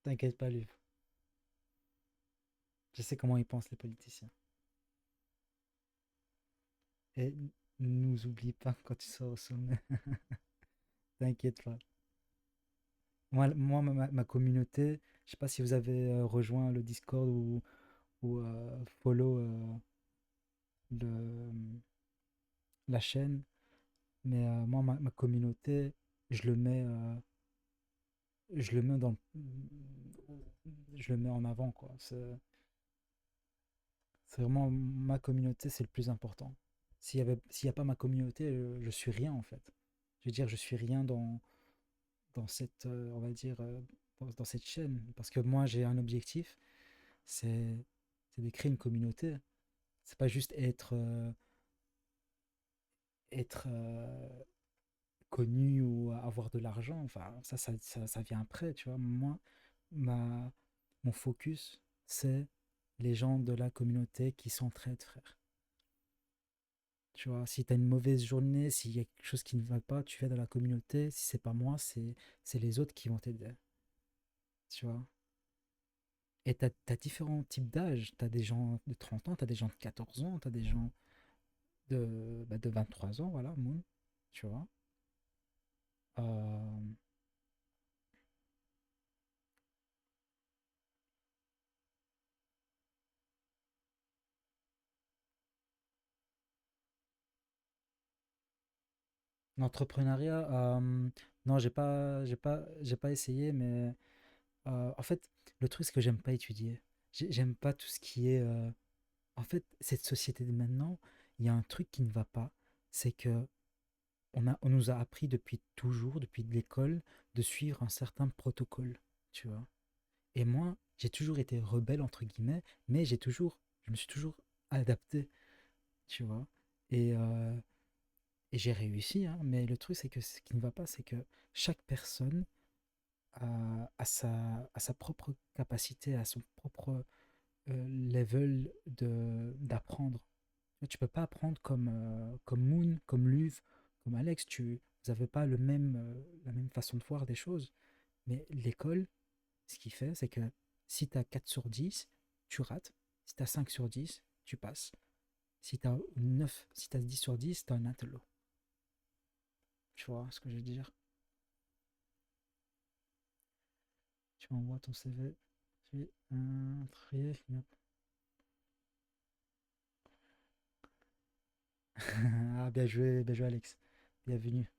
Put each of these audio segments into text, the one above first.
T'inquiète pas, lui. Je sais comment ils pensent, les politiciens. Et nous oublie pas quand tu seras au sommet. T'inquiète pas. Moi ma communauté, je sais pas si vous avez rejoint le Discord ou follow le, la chaîne, mais moi, ma communauté, je le mets, euh, je le mets je le mets en avant, quoi. C'est vraiment ma communauté, c'est le plus important. S'il y a pas ma communauté, je suis rien, en fait. Je veux dire, je suis rien dans cette, on va dire, dans cette chaîne. Parce que moi, j'ai un objectif, c'est c'est de créer une communauté. C'est pas juste être connu ou avoir de l'argent. Enfin, ça vient après, tu vois. Moi, ma, mon focus, c'est les gens de la communauté qui s'entraident, frère. Tu vois, si tu as une mauvaise journée, s'il y a quelque chose qui ne va pas, tu viens dans la communauté. Si c'est pas moi, c'est les autres qui vont t'aider. Tu vois. Et tu as différents types d'âge. Tu as des gens de 30 ans, tu as des gens de 14 ans, tu as des gens de 23 ans, voilà, Moon. Tu vois. Euh, L'entrepreneuriat, non, j'ai pas essayé, mais en fait, le truc, c'est que j'aime pas étudier. J'aime pas tout ce qui est. En fait, cette société de maintenant, il y a un truc qui ne va pas. C'est que on nous a appris depuis toujours, depuis l'école, de suivre un certain protocole, tu vois. Et moi, j'ai toujours été rebelle, entre guillemets, mais je me suis toujours adapté, tu vois. Et, euh, et j'ai réussi, hein, mais le truc, c'est que ce qui ne va pas, c'est que chaque personne a sa propre capacité, à son propre level d'apprendre. Tu peux pas apprendre comme Moon, comme Luv, comme Alex. Vous n'avez pas la même façon de voir des choses. Mais l'école, ce qu'il fait, c'est que si tu as 4 sur 10, tu rates. Si tu as 5 sur 10, tu passes. Si tu as 9, si tu as 10 sur 10, tu as un intello. Tu vois ce que je veux dire? Tu m'envoies ton CV. Tu un trier. Ah, bien joué Alex. Bienvenue.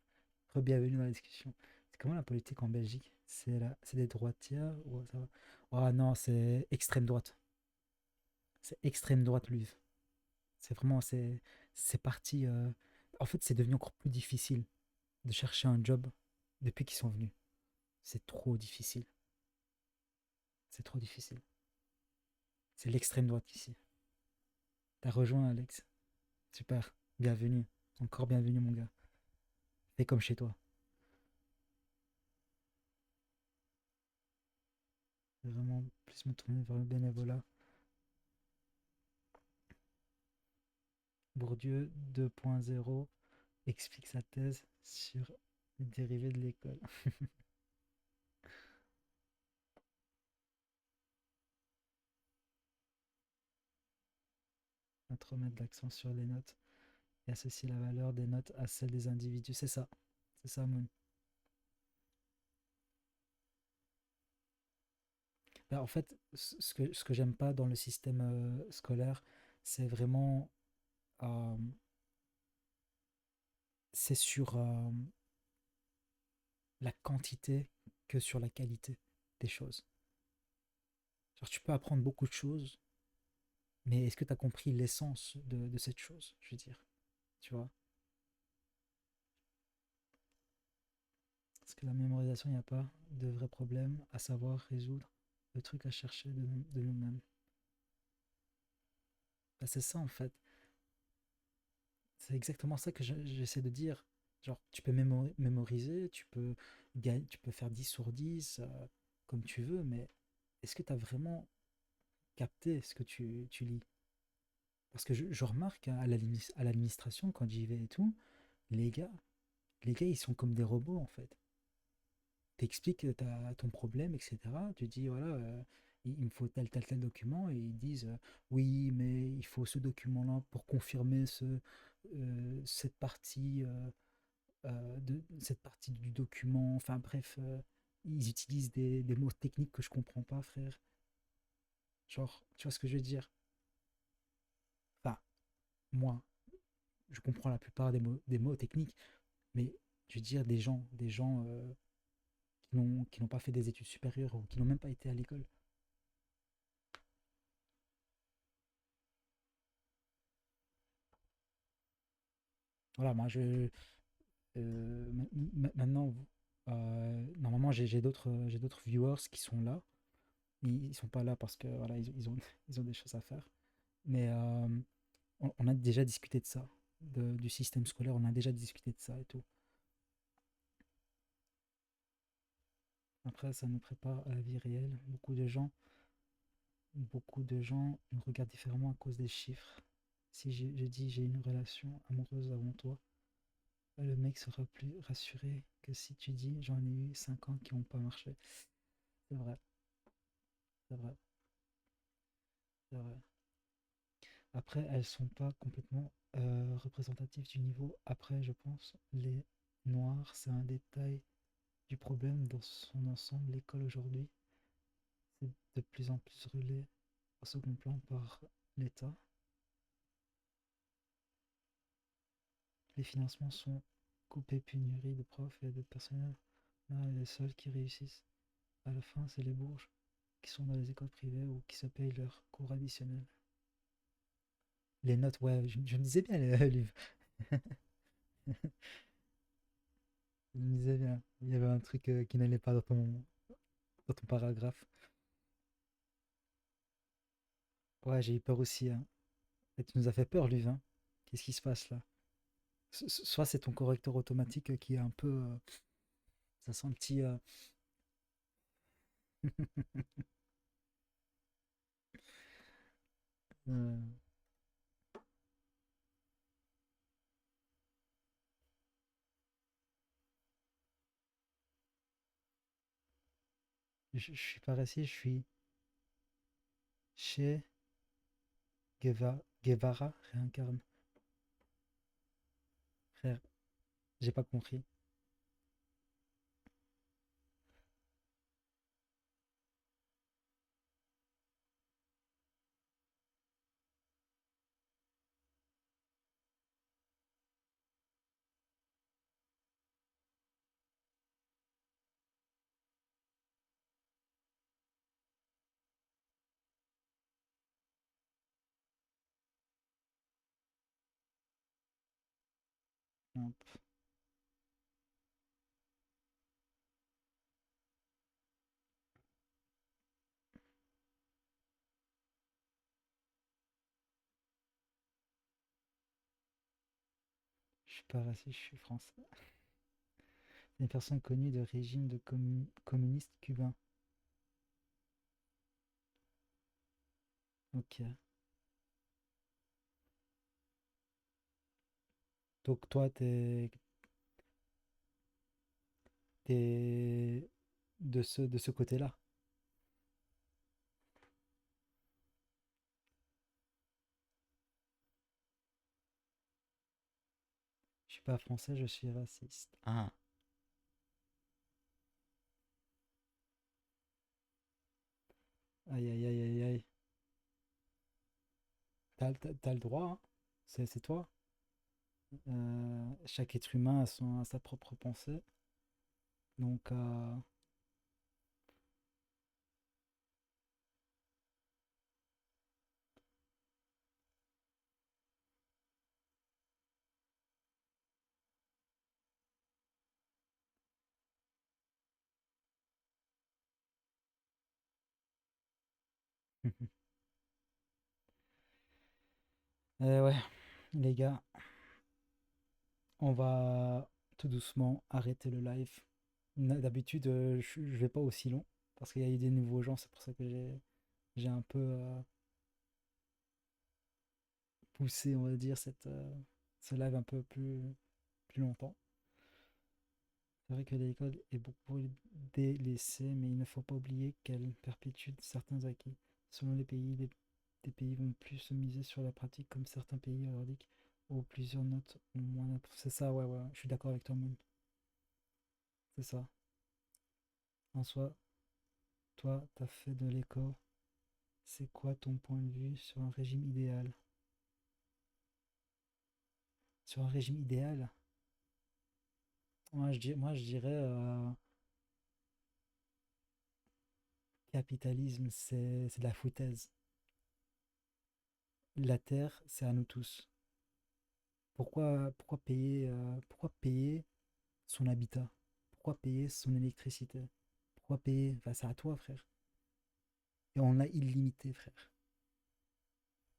Re-bienvenue dans la discussion. C'est comment la politique en Belgique? C'est des droitières ou ça va? Oh non, c'est extrême droite. C'est extrême droite, lui. C'est vraiment, c'est parti. En fait, c'est devenu encore plus difficile de chercher un job depuis qu'ils sont venus. C'est trop difficile. C'est trop difficile. C'est l'extrême droite ici. T'as rejoint, Alex. Super. Bienvenue. Encore bienvenue, mon gars. Fais comme chez toi. Je vais vraiment plus me tourner vers le bénévolat. Bourdieu 2.0 explique sa thèse sur les dérivés de l'école. À trop mettre l'accent sur les notes et associer la valeur des notes à celle des individus. C'est ça, Moon. Ben, en fait, ce que j'aime pas dans le système scolaire, c'est vraiment euh, c'est sur la quantité que sur la qualité des choses. Genre, tu peux apprendre beaucoup de choses, mais est-ce que tu as compris l'essence de cette chose, je veux dire, tu vois? Parce que la mémorisation, il n'y a pas de vrai problème à savoir résoudre, le truc à chercher de nous-mêmes. Ben, c'est ça en fait. C'est exactement ça que j'essaie de dire. Genre, tu peux mémoriser, tu peux faire 10 sur 10 comme tu veux, mais est-ce que tu as vraiment capté ce que tu lis? Parce que je remarque hein, à l'administration, quand j'y vais et tout, les gars, les gars, ils sont comme des robots en fait. t'expliques ton problème, etc. Tu dis, voilà, il me faut tel document, et ils disent, oui, mais il faut ce document-là pour confirmer cette partie, cette partie du document. Enfin bref, ils utilisent des mots techniques que je comprends pas, frère. Genre, tu vois ce que je veux dire? Enfin, moi, je comprends la plupart des mots techniques, mais je veux dire des gens qui n'ont pas fait des études supérieures ou qui n'ont même pas été à l'école. Voilà, moi, maintenant, normalement, j'ai d'autres viewers qui sont là. Ils sont pas là parce que voilà, ils ont, ils ont des choses à faire. Mais on a déjà discuté de ça, du système scolaire, on a déjà discuté de ça et tout. Après, ça nous prépare à la vie réelle. Beaucoup de gens nous regardent différemment à cause des chiffres. Si je dis j'ai une relation amoureuse avant toi, le mec sera plus rassuré que si tu dis j'en ai eu 50 qui n'ont pas marché. C'est vrai, c'est vrai, c'est vrai. Après, elles sont pas complètement représentatives du niveau. Après, je pense, les noirs, c'est un détail du problème dans son ensemble. L'école aujourd'hui, c'est de plus en plus relais au second plan par l'État. Les financements sont coupés, pénurie de profs et de personnel. Là, les seuls qui réussissent à la fin, c'est les bourges qui sont dans les écoles privées ou qui se payent leurs cours additionnels. Les notes, ouais, je me disais bien les livres. Je me disais bien. Il y avait un truc qui n'allait pas dans ton paragraphe. Ouais, j'ai eu peur aussi, hein. Et tu nous as fait peur, Luv, hein. Qu'est-ce qui se passe là? Soit c'est ton correcteur automatique qui est un peu. Ça sent un petit. euh, je suis pas réussi, je suis chez Guevara réincarne. Frère, j'ai pas compris. Hop, je suis pas raciste, je suis français. Une personne connue de régime de communiste cubain. Ok. Donc toi, t'es de ce côté-là. Je suis pas français, je suis raciste. Ah. Aïe, aïe, aïe, aïe, aïe. T'as le droit, hein. C'est toi. Chaque être humain a sa propre pensée. Donc, ouais, les gars, on va tout doucement arrêter le live. D'habitude, je vais pas aussi long parce qu'il y a eu des nouveaux gens. C'est pour ça que j'ai un peu poussé, on va dire, ce live un peu plus longtemps. C'est vrai que l'école est beaucoup délaissée, mais il ne faut pas oublier qu'elle perpétue certains acquis. Selon les pays, des pays vont plus se miser sur la pratique, comme certains pays nordiques, où plusieurs notes ont moins d'importance. C'est ça, ouais, ouais, je suis d'accord avec toi, Moon. C'est ça. En soi, toi, t'as fait de l'éco. C'est quoi ton point de vue sur un régime idéal? Sur un régime idéal? Moi, je dirais capitalisme, c'est de la foutaise. La terre, c'est à nous tous. Pourquoi payer son habitat? Pourquoi payer son électricité? Pourquoi payer? Enfin, c'est à toi, frère. Et on l'a illimité, frère.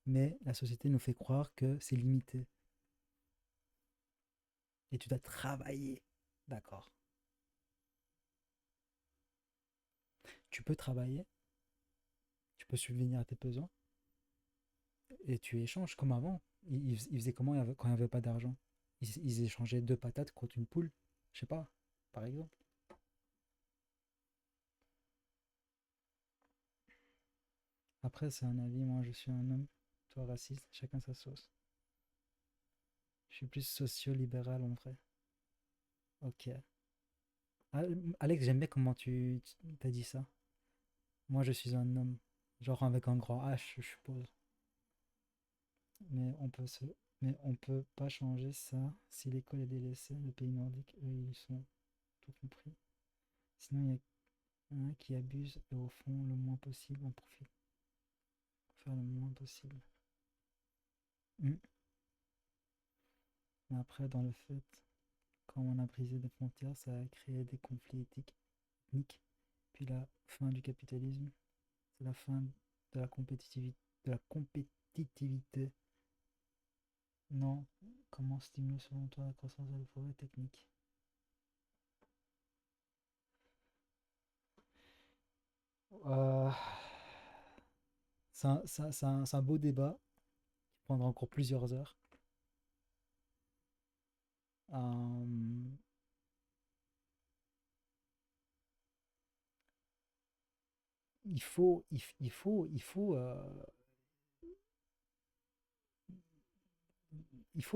Mais la société nous fait croire que c'est limité. Et tu dois travailler. D'accord. Tu peux travailler, tu peux subvenir à tes besoins, et tu échanges comme avant. Ils faisaient comment quand il n'y avait pas d'argent? Ils échangeaient deux patates contre une poule. Je sais pas, par exemple. Après, c'est un avis. Moi, je suis un homme. Toi, raciste. Chacun sa sauce. Je suis plus socio-libéral en vrai. Ok. Ah, Alex, j'aime bien comment tu t'as dit ça. Moi, je suis un homme. Genre avec un grand H, je suppose. Mais on peut se... Mais on peut pas changer ça si l'école est délaissée. Le pays nordique, eux, ils sont tout compris. Sinon, il y en a qui abusent et au fond, le moins possible, on profite pour faire le moins possible. Mm. Mais après, dans le fait, quand on a brisé des frontières, ça a créé des conflits éthiques, ethniques. Puis la fin du capitalisme, c'est la fin de la compétitivité. De la compétitivité. Non. Comment stimuler selon toi la croissance de la forêt technique? Euh, c'est un beau débat qui prendra encore plusieurs heures. Euh, il faut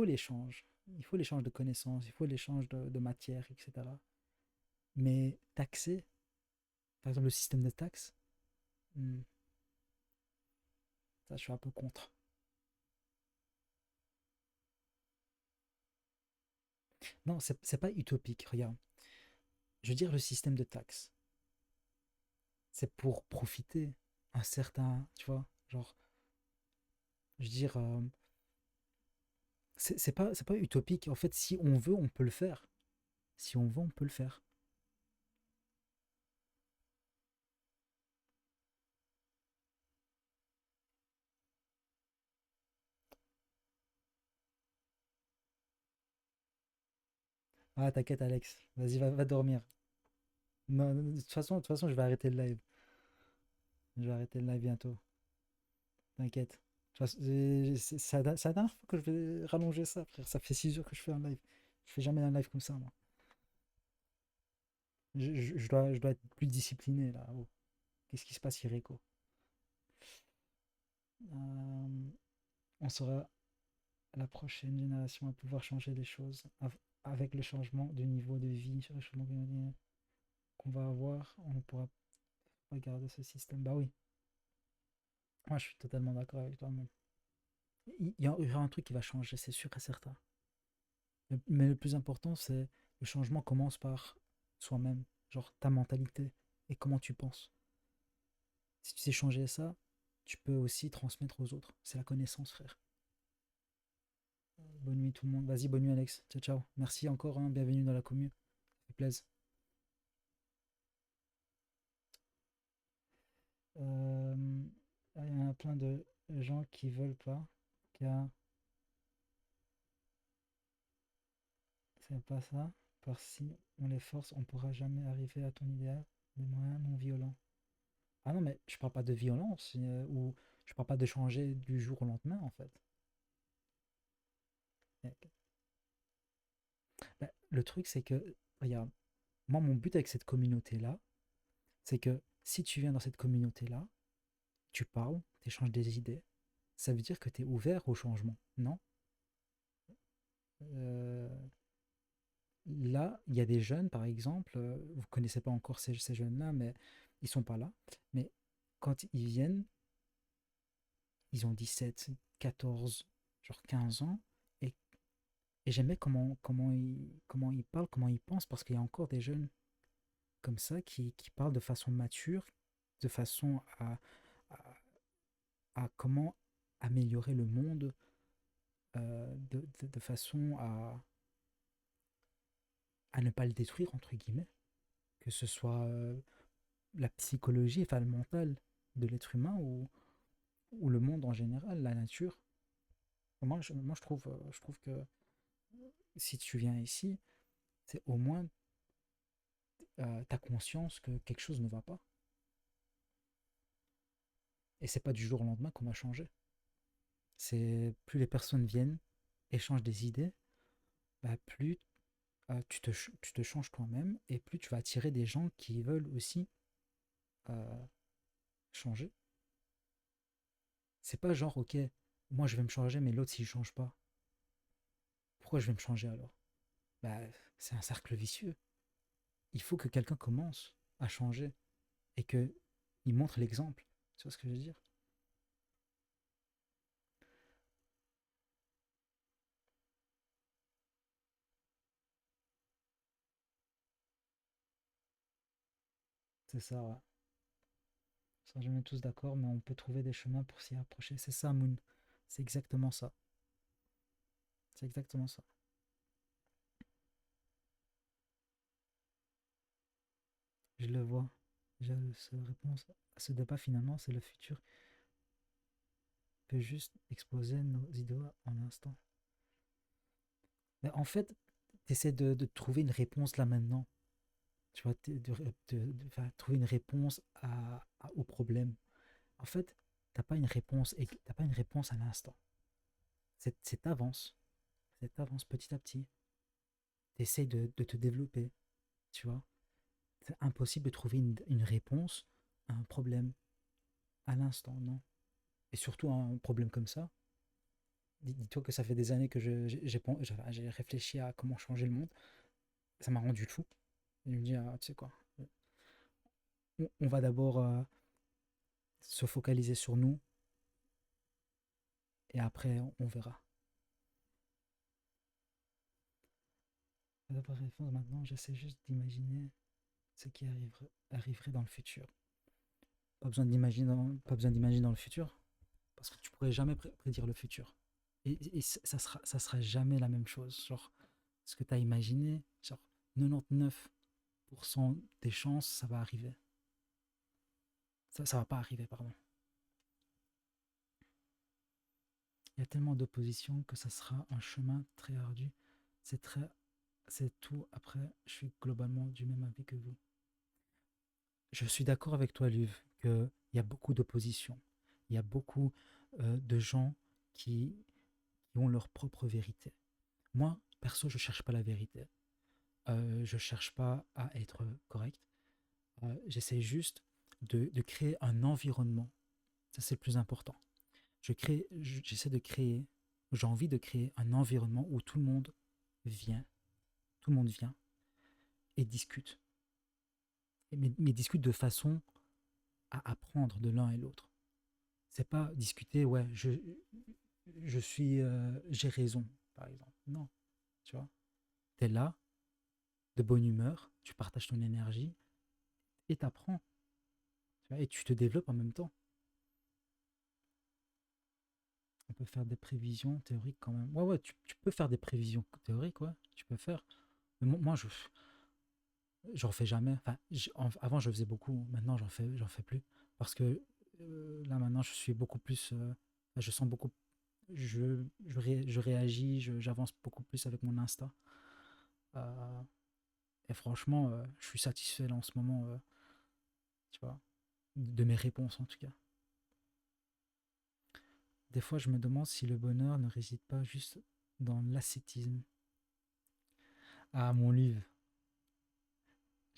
l'échange. Il faut l'échange de connaissances, il faut l'échange de matière, etc. Mais taxer, par exemple le système de taxes, hmm, ça je suis un peu contre. Non, c'est pas utopique, regarde. Je veux dire, le système de taxes, c'est pour profiter un certain, tu vois, genre, je veux dire, c'est pas utopique. En fait, si on veut, on peut le faire. Si on veut, on peut le faire. Ah, t'inquiète, Alex. Vas-y, va dormir. Non, non, de toute façon, je vais arrêter le live. Je vais arrêter le live bientôt. T'inquiète. C'est la dernière fois que je vais rallonger ça, frère. Ça fait 6 jours que je fais un live. Je fais jamais un live comme ça, moi. Je dois être plus discipliné, là. Oh. Qu'est-ce qui se passe, Hireko? Euh, on sera la prochaine génération à pouvoir changer les choses avec le changement du niveau de vie, le changement qu'on va avoir. On ne pourra pas garder ce système. Bah oui, moi je suis totalement d'accord avec toi. Il y aura un truc qui va changer, c'est sûr et certain. Mais le plus important, c'est le changement commence par soi-même, genre ta mentalité et comment tu penses. Si tu sais changer ça, tu peux aussi transmettre aux autres. C'est la connaissance, frère. Bonne nuit tout le monde. Vas-y, bonne nuit Alex. Ciao, ciao. Merci encore, hein. Bienvenue dans la commune. Ça fait plaisir. Euh, il y en a plein de gens qui veulent pas, car c'est pas ça. Parce si on les force, on pourra jamais arriver à ton idéal des moyens non violents. Ah non, mais je parle pas de violence, ou je parle pas de changer du jour au lendemain, en fait. Mais, bah, le truc, c'est que, regarde, Moi, mon but avec cette communauté-là, c'est que si tu viens dans cette communauté-là, tu parles, tu échanges des idées, ça veut dire que tu es ouvert au changement, non? Euh, Là, il y a des jeunes, par exemple, vous ne connaissez pas encore ces jeunes-là, mais ils sont pas là. Mais quand ils viennent, ils ont 17, 14, genre 15 ans, et, et j'aimais comment ils parlent, comment ils pensent, parce qu'il y a encore des jeunes comme ça qui parlent de façon mature, de façon à, à comment améliorer le monde, de façon à ne pas le détruire, entre guillemets, que ce soit la psychologie, enfin le mental de l'être humain ou le monde en général, la nature. Moi je trouve que si tu viens ici, c'est au moins tu as conscience que quelque chose ne va pas. Et c'est pas du jour au lendemain qu'on va changer. C'est plus les personnes viennent, échangent des idées, bah, plus tu te changes toi-même et plus tu vas attirer des gens qui veulent aussi euh, changer. C'est pas genre, ok, moi je vais me changer, mais l'autre s'il change pas, pourquoi je vais me changer alors? Bah, c'est un cercle vicieux. Il faut que quelqu'un commence à changer et que il montre l'exemple. Tu vois ce que je veux dire? C'est ça, ouais. On sera jamais tous d'accord, mais on peut trouver des chemins pour s'y approcher. C'est ça, Moon. C'est exactement ça. C'est exactement ça. Je le vois. J'ai cette réponse à ce débat, finalement, c'est le futur peut juste exposer nos idées en instant. Mais en fait, tu essaies de trouver une réponse là maintenant. Tu vois, enfin, trouver une réponse au problème. En fait, t'as pas une réponse et t'as pas une réponse à l'instant. C'est t'avances. C'est t'avances petit à petit. T'essaies de te développer. Tu vois, c'est impossible de trouver une réponse à un problème à l'instant, non. Et surtout un problème comme ça. Dis-toi que ça fait des années que j'ai réfléchi à comment changer le monde. Ça m'a rendu fou. Et je me dis, ah, tu sais quoi, on va d'abord se focaliser sur nous et après on verra. D'abord réponse, maintenant, j'essaie juste d'imaginer ce qui arriverait dans le futur. Pas besoin d'imaginer dans le futur, parce que tu pourrais jamais prédire le futur. Et ça sera jamais la même chose. Genre, ce que tu as imaginé, genre 99% des chances, ça va arriver. Ça va pas arriver, pardon. Il y a tellement d'opposition que ça sera un chemin très ardu. C'est très, c'est tout. Après, je suis globalement du même avis que vous. Je suis d'accord avec toi, Luv, qu'il y a beaucoup d'opposition. Il y a beaucoup de gens qui, qui ont leur propre vérité. Moi, perso, je ne cherche pas la vérité. Je ne cherche pas à être correct. J'essaie juste de créer un environnement. Ça, c'est le plus important. J'essaie de créer, j'ai envie de créer un environnement où vient, tout le monde vient et discute. Mais discute de façon à apprendre de l'un et l'autre. C'est pas discuter, ouais, j'ai raison, par exemple. Non, tu vois. Tu es là, de bonne humeur, tu partages ton énergie et t'apprends. Tu vois, et tu te développes en même temps. On peut faire des prévisions théoriques quand même. Ouais, ouais, tu peux faire des prévisions théoriques, ouais, tu peux faire. Mais moi, j'en fais jamais. Enfin, avant, je faisais beaucoup. Maintenant, j'en fais plus. Parce que là, maintenant, je suis beaucoup plus. Je sens beaucoup. Je réagis, j'avance beaucoup plus avec mon instinct. Euh, et franchement, je suis satisfait là, en ce moment, tu vois, de mes réponses en tout cas. Des fois, je me demande si le bonheur ne réside pas juste dans l'ascétisme. Ah, mon livre.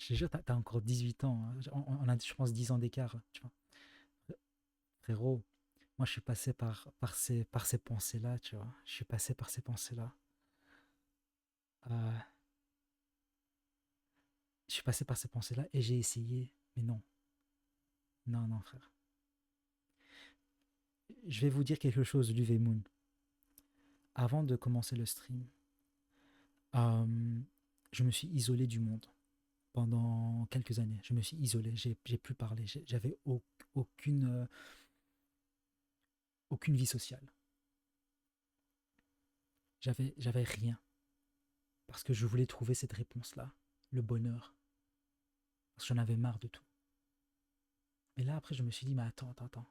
Je te jure, t'as encore 18 ans, hein. On a, je pense, 10 ans d'écart, tu vois. Frérot, moi, je suis passé par ces pensées-là, tu vois. Je suis passé par ces pensées-là. Euh, je suis passé par ces pensées-là et j'ai essayé. Mais non, non, non, frère. Je vais vous dire quelque chose, Luv et Moon. Avant de commencer le stream, euh, je me suis isolé du monde pendant quelques années. Je me suis isolé, j'ai plus parlé. J'avais aucune, aucune vie sociale. J'avais rien. Parce que je voulais trouver cette réponse-là, le bonheur. Parce que j'en avais marre de tout. Et là, après, je me suis dit, mais attends, attends, attends.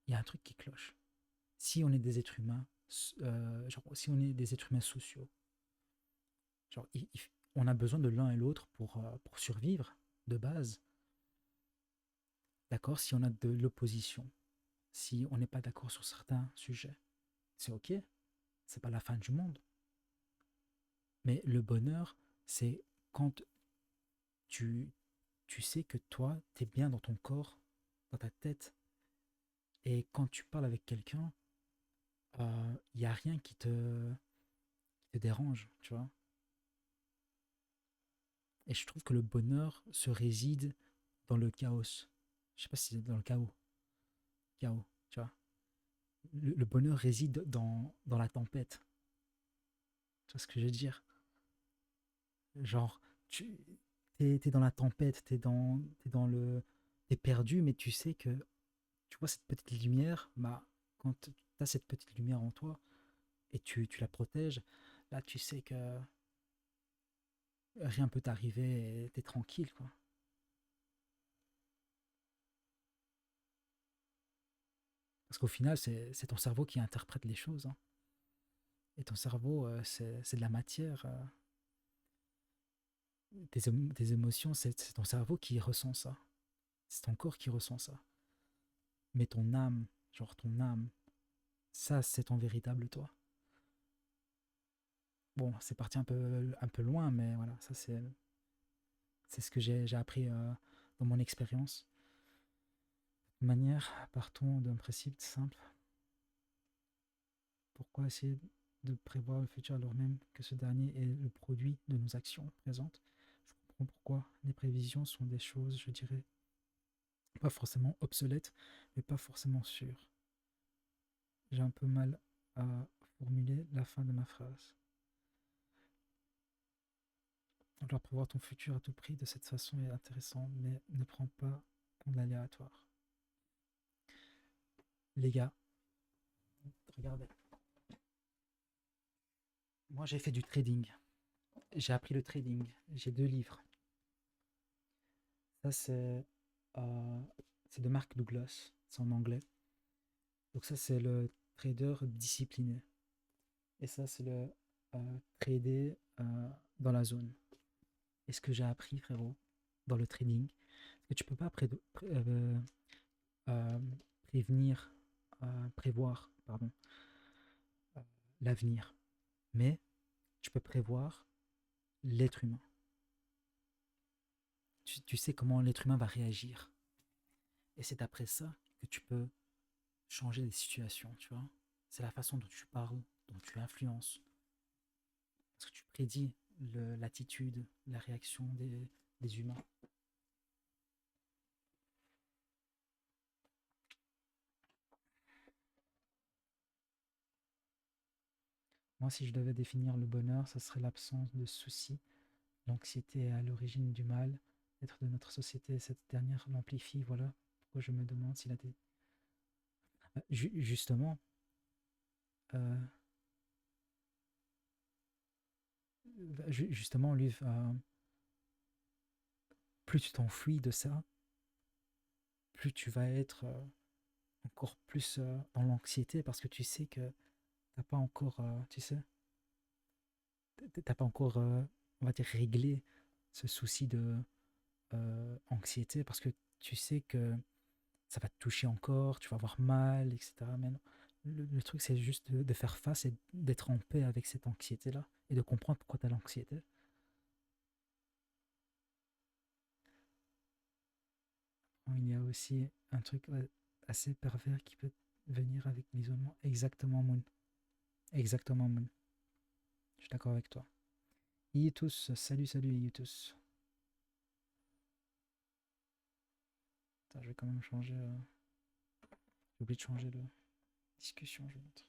Il y a un truc qui cloche. Si on est des êtres humains, genre, si on est des êtres humains sociaux, genre, on a besoin de l'un et l'autre pour survivre, de base. D'accord. Si on a de l'opposition, si on n'est pas d'accord sur certains sujets, c'est ok, c'est pas la fin du monde. Mais le bonheur, c'est quand tu, tu sais que toi, tu es bien dans ton corps, dans ta tête, et quand tu parles avec quelqu'un, il n'y a rien qui te dérange, tu vois. Et je trouve que le bonheur se réside dans le chaos. Je sais pas si c'est dans le chaos, tu vois. Le bonheur réside dans la tempête. Tu vois ce que je veux dire? Genre, tu t'es dans la tempête, t'es perdu, mais tu sais que tu vois cette petite lumière, bah, quand tu as cette petite lumière en toi et tu la protèges, là tu sais que rien peut t'arriver et t'es tranquille, quoi. Parce qu'au final, c'est ton cerveau qui interprète les choses, hein. Et ton cerveau, c'est de la matière. Tes émotions, c'est ton cerveau qui ressent ça. C'est ton corps qui ressent ça. Mais ton âme, genre ton âme, ça, c'est ton véritable toi. Bon, c'est parti un peu loin, mais voilà, ça, c'est ce que j'ai appris dans mon expérience. De manière, partons d'un principe simple. Pourquoi essayer de prévoir le futur alors même que ce dernier est le produit de nos actions présentes? Je comprends pourquoi les prévisions sont des choses, je dirais, pas forcément obsolètes, mais pas forcément sûres. J'ai un peu mal à formuler la fin de ma phrase. Alors prévoir ton futur à tout prix de cette façon est intéressant, mais ne prends pas en aléatoire. Les gars, regardez. Moi, j'ai fait du trading. J'ai appris le trading. J'ai 2 livres. Ça, euh, c'est de Mark Douglas. C'est en anglais. Donc ça, c'est le trader discipliné. Et ça, c'est le trader dans la zone. Et ce que j'ai appris, frérot, dans le trading, c'est que tu peux pas euh, prévenir, prévoir, pardon, euh, l'avenir. Mais tu peux prévoir l'être humain. Tu sais comment l'être humain va réagir. Et c'est après ça que tu peux changer des situations, tu vois. C'est la façon dont tu parles, dont tu influences. Parce que tu prédis l'attitude, la réaction des humains. Moi, si je devais définir le bonheur, ce serait l'absence de soucis. L'anxiété est à l'origine du mal, être de notre société, cette dernière l'amplifie. Voilà pourquoi je me demande s'il a des. Justement, euh, justement, lui, plus tu t'enfuis de ça, plus tu vas être encore plus dans l'anxiété parce que tu sais que t'as pas encore, tu sais, t'as pas encore, on va dire, réglé ce souci de anxiété parce que tu sais que ça va te toucher encore, tu vas avoir mal, etc. Mais non, le truc, c'est juste de faire face et d'être en paix avec cette anxiété-là et de comprendre pourquoi tu as l'anxiété. il y a aussi un truc assez pervers qui peut venir avec l'isolement. Exactement, Moon. Exactement, Moon. Je suis d'accord avec toi. Iutus, salut, salut, Iutus. Attends, je vais quand même changer. J'ai oublié de changer de discussion, je vais mettre.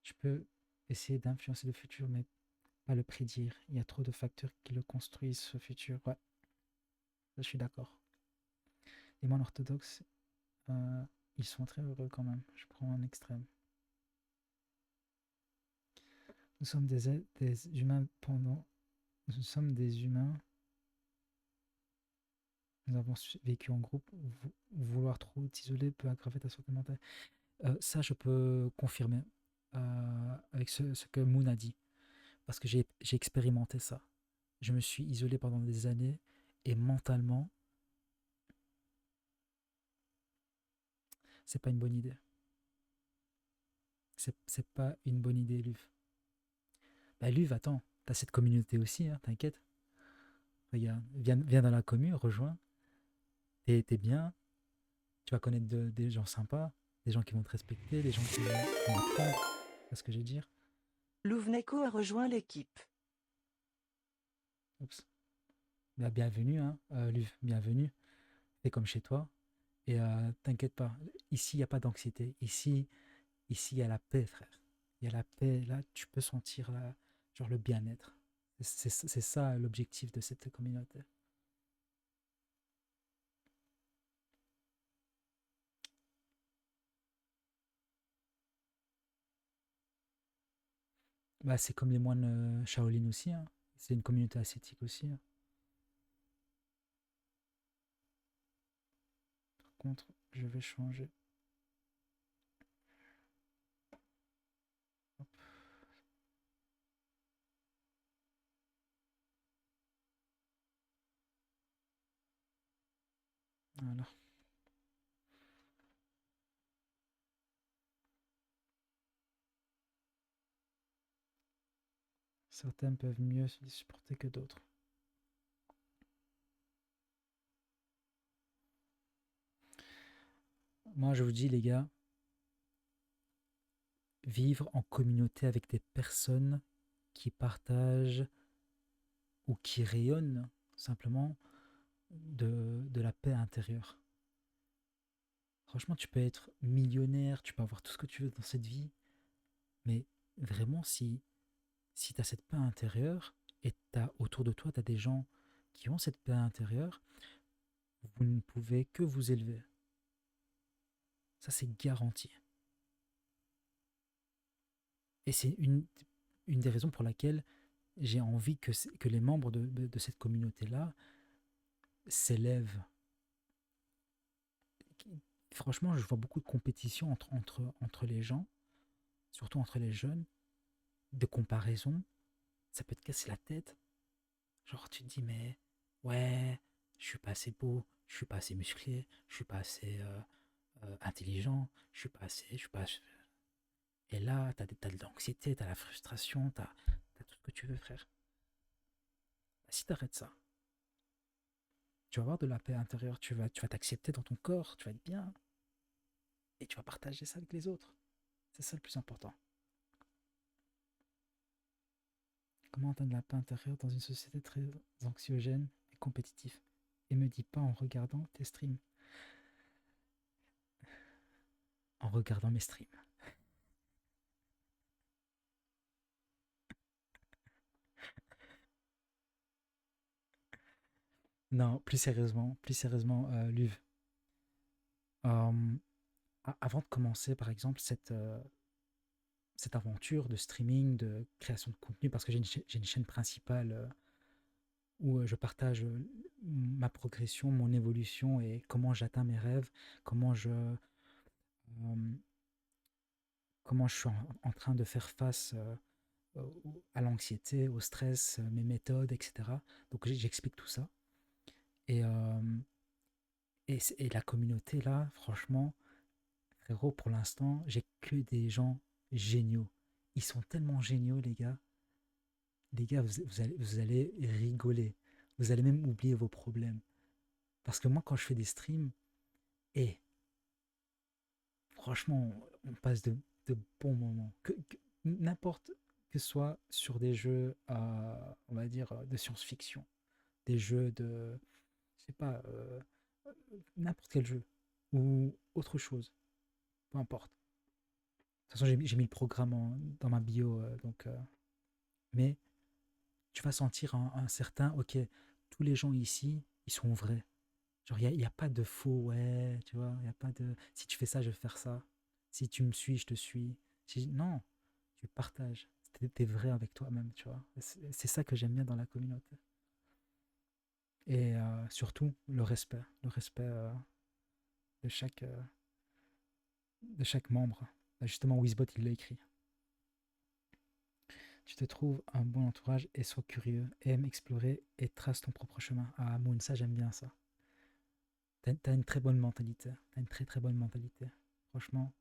Je peux essayer d'influencer le futur, mais pas le prédire. Il y a trop de facteurs qui le construisent, ce futur. Ouais, je suis d'accord. Les moines orthodoxes, euh, ils sont très heureux quand même. Je prends un extrême. Nous sommes des humains pendant. Nous sommes des humains. Nous avons vécu en groupe. Vouloir trop t'isoler peut aggraver ta santé mentale. Ça, je peux confirmer avec ce que Moon a dit. Parce que j'ai expérimenté ça. Je me suis isolé pendant des années et mentalement, c'est pas une bonne idée. C'est pas une bonne idée, Luv. Bah, Luv, attends, t'as cette communauté aussi, hein, t'inquiète. Regarde, viens dans la commune, rejoins. T'es bien, tu vas connaître des gens sympas, des gens qui vont te respecter, des gens qui vont apprendre. C'est ce que je veux dire. Louvneko a rejoint l'équipe. Oups. Bah, bienvenue, hein, Luv, bienvenue. Fais comme chez toi. Et t'inquiète pas, ici, il n'y a pas d'anxiété. Ici, il y a la paix, frère. Il y a la paix. Là, tu peux sentir genre le bien-être. C'est ça l'objectif de cette communauté. Bah, c'est comme les moines Shaolin aussi, hein. C'est une communauté ascétique aussi, hein. Par contre, je vais changer. Hop, voilà. Certains peuvent mieux se supporter que d'autres. Moi, je vous dis, les gars, vivre en communauté avec des personnes qui partagent ou qui rayonnent simplement de la paix intérieure. Franchement, tu peux être millionnaire, tu peux avoir tout ce que tu veux dans cette vie, mais vraiment, si tu as cette paix intérieure et autour de toi, tu as des gens qui ont cette paix intérieure, vous ne pouvez que vous élever. Ça, c'est garanti. Et c'est une des raisons pour laquelle j'ai envie que les membres de cette communauté-là s'élèvent. Franchement, je vois beaucoup de compétition entre les gens, surtout entre les jeunes, de comparaison. Ça peut te casser la tête. Genre, tu te dis, mais ouais, je suis pas assez beau, je suis pas assez musclé, je suis pas assez intelligent, je suis pas. Et là, t'as de l'anxiété, t'as la frustration, t'as tout ce que tu veux, frère. Bah, si t'arrêtes ça, tu vas avoir de la paix intérieure, tu vas t'accepter dans ton corps, tu vas être bien, et tu vas partager ça avec les autres. C'est ça le plus important. Comment atteindre la paix intérieure dans une société très anxiogène et compétitive? Et me dis pas en regardant tes streams, en regardant mes streams. Non, plus sérieusement, Luv. Euh, Avant de commencer, par exemple, cette aventure de streaming, de création de contenu, parce que j'ai une chaîne principale où je partage ma progression, mon évolution et comment j'atteins mes rêves, comment comment je suis en train de faire face à l'anxiété, au stress, mes méthodes, etc. Donc j'explique tout ça. Et, et la communauté, là, franchement, frérot, pour l'instant, j'ai que des gens géniaux. Ils sont tellement géniaux, les gars. Les gars, vous allez rigoler. Vous allez même oublier vos problèmes. Parce que moi, quand je fais des streams, et franchement, on passe de bons moments. N'importe que ce soit sur des jeux, on va dire, de science-fiction, des jeux de, je sais pas, n'importe quel jeu, ou autre chose, peu importe. De toute façon, j'ai mis le programme dans ma bio, mais tu vas sentir un certain, ok, tous les gens ici, ils sont vrais. Genre, y a pas de faux, ouais, tu vois, il n'y a pas de, si tu fais ça, je vais faire ça. Si tu me suis, je te suis. Non, tu partages. T'es vrai avec toi-même, tu vois. C'est ça que j'aime bien dans la communauté. Et surtout, le respect de de chaque membre. Bah, justement, Wizbot, il l'a écrit. Tu te trouves un bon entourage et sois curieux, aime explorer et trace ton propre chemin. Ah, Moon, ça, j'aime bien ça. T'as une très bonne mentalité. T'as une très très bonne mentalité. Franchement,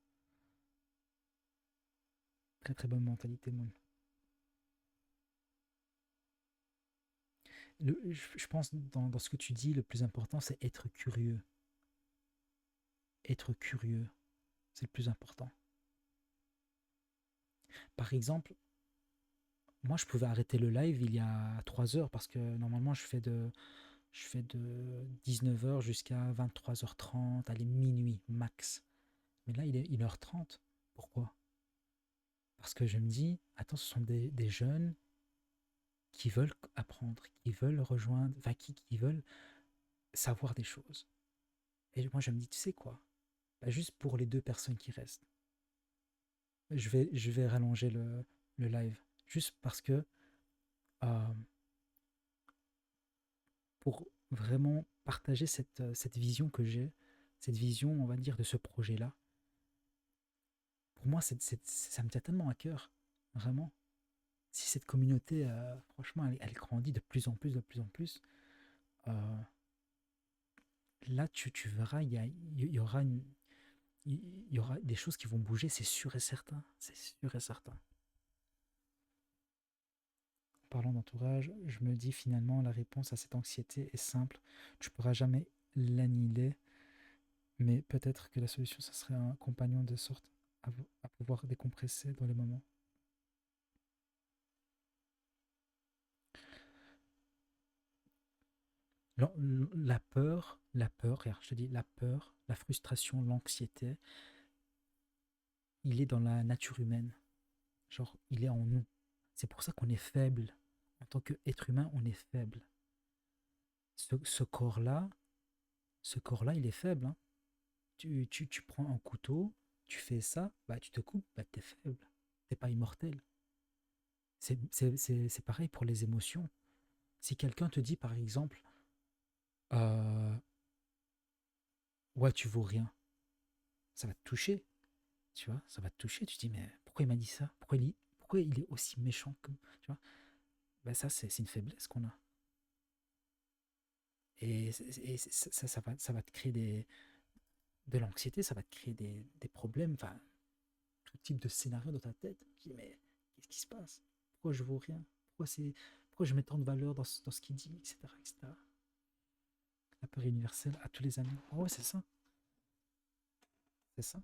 très très bonne mentalité, Moon. Je pense dans ce que tu dis, le plus important, c'est être curieux. Être curieux, c'est le plus important. Par exemple, moi, je pouvais arrêter le live il y a 3 heures parce que normalement, je fais de 19 h jusqu'à 23 h 30, allez, minuit max. Mais là, il est 1 h 30. Pourquoi? Parce que je me dis, attends, ce sont des jeunes qui veulent apprendre, qui veulent rejoindre, enfin, qui veulent savoir des choses. Et moi, je me dis, tu sais quoi? Bah, juste pour les 2 personnes qui restent, je vais rallonger le live. Juste parce que euh, pour vraiment partager cette vision que j'ai, cette vision, on va dire, de ce projet-là, pour moi, ça me tient tellement à cœur, vraiment. Si cette communauté, franchement, elle grandit de plus en plus, de plus en plus, euh, là, tu verras, il y aura il y aura des choses qui vont bouger, c'est sûr et certain. C'est sûr et certain. En parlant d'entourage, je me dis finalement la réponse à cette anxiété est simple. Tu ne pourras jamais l'annihiler, mais peut-être que la solution, ça serait un compagnon de sorte à pouvoir décompresser dans les moments. Regarde, je te dis, la peur, la frustration, l'anxiété, il est dans la nature humaine. Genre, il est en nous. C'est pour ça qu'on est faible. En tant qu'être humain, on est faible. Ce corps-là, il est faible, hein. Tu prends un couteau, tu fais ça, bah, tu te coupes, bah, t'es faible. T'es pas immortel. C'est pareil pour les émotions. Si quelqu'un te dit, par exemple, euh, ouais, tu vaux rien, ça va te toucher, tu vois, ça va te toucher. Tu te dis, mais pourquoi il m'a dit ça? Pourquoi il est aussi méchant comme, tu vois? Bah, ça, c'est une faiblesse qu'on a. Ça va te créer de l'anxiété, ça va te créer des problèmes, enfin, tout type de scénario dans ta tête. Tu dis, mais qu'est-ce qui se passe? Pourquoi je vaux rien? Pourquoi je mets tant de valeur dans ce qu'il dit, etc., etc. La peur universelle à tous les amis. Oh, ouais, c'est ça. C'est ça.